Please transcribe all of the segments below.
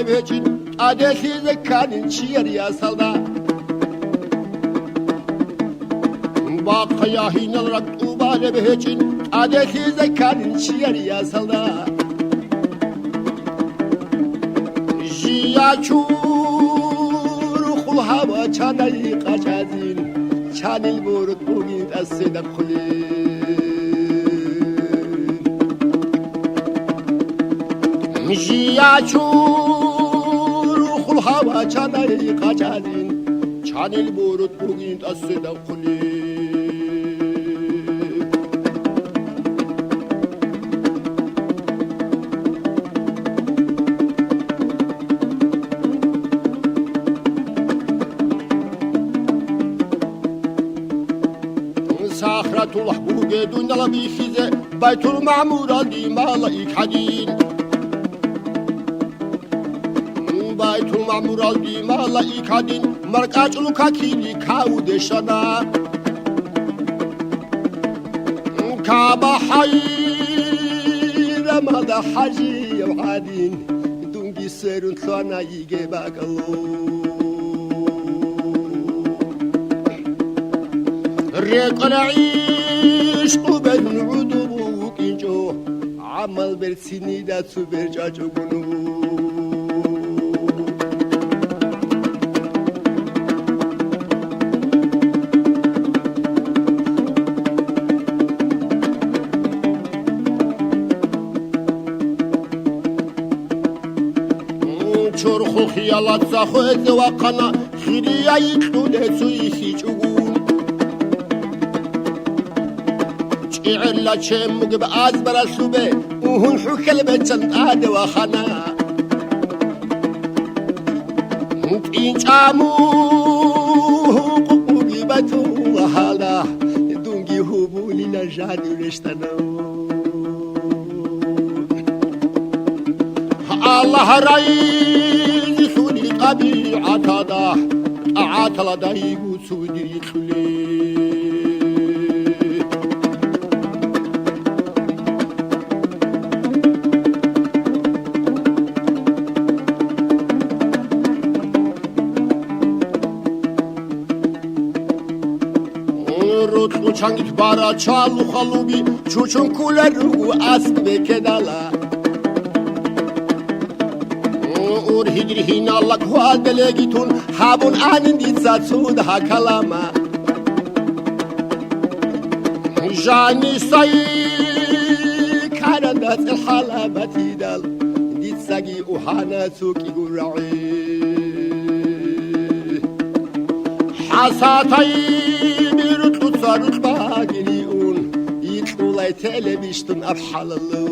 بهجين أدخي ذكان شير يا صلدا باقي يا هين الرقط وبال بهجين أدخي ذكان شير يا صلدا جيا شور خلها وشاني قشازين شان البورد بوغيد السيدة جيا شور خلها وشاني قشازين شان البورد بوغيد السيدة صخرة الحبوب دون البيخزة بيت المعمور دي مالك حدين بيت المعمور دي مالك حدين مركاج لكاكيني كاود شنا كابا حير ماذا حجي وعادين دونجي سيرون ثوانا يجي باقلو ريق العيش قبل عدو وكينجو عمل برسيني دا سوبر جاجو قنو شرخو خيالات ساخوز وقنا خيريا يكتو دسو يخيجو إعلا شيم مقب أزبر السوبة وهن حكل بجن آد وخنا إن شامو قبوبي بتو وحالا دونجي هبولي لجادي رشتنو الله رأي سوني طبيعة دا طاعات لدايقو سودي خلي چانگیت بارا چالو خالوبی چوچون کولر رو اسب بکنالا اور هیدری هینا لکوال دلگیتون هابون آنین دید سود ها کلاما جانی سای کارندات الحالا بتیدال دید ساگی اوهانا سوکی گرعی حساتای صارت باقليون يطلعوا لي تلفزيون أبحالله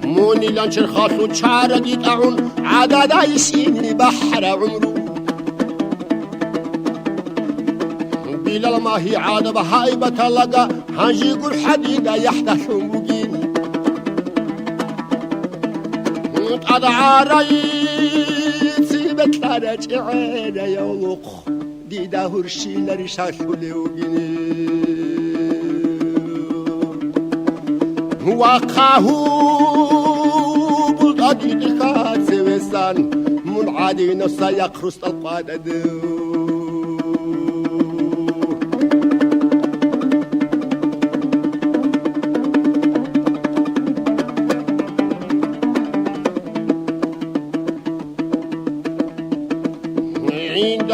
موني لانشر خاصو شارة يطعون عدد يسيني بحر عمرو بلا ما هي عادة بهايبة لقى هنجيق الحديدة يحدث مجيني أدعى ريسي بتلارج عينة يولق ديدا هرشي لرشاشو ليوجيني وقاهو بلدادي دخات سويسان منعادي نصا يقرص القادة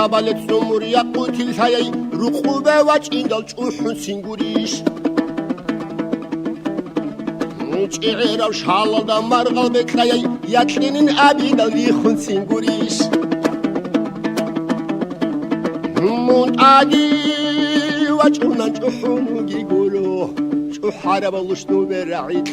بالت سمر يقوت الحياة رقوبة وجين دلجوح سنجوريش شعير وشحال دمر قلبك لي يكلين أبي دليخون سنجوريش من عادي وجهنا جحون يقولوا شو حارب الله شنو برعيت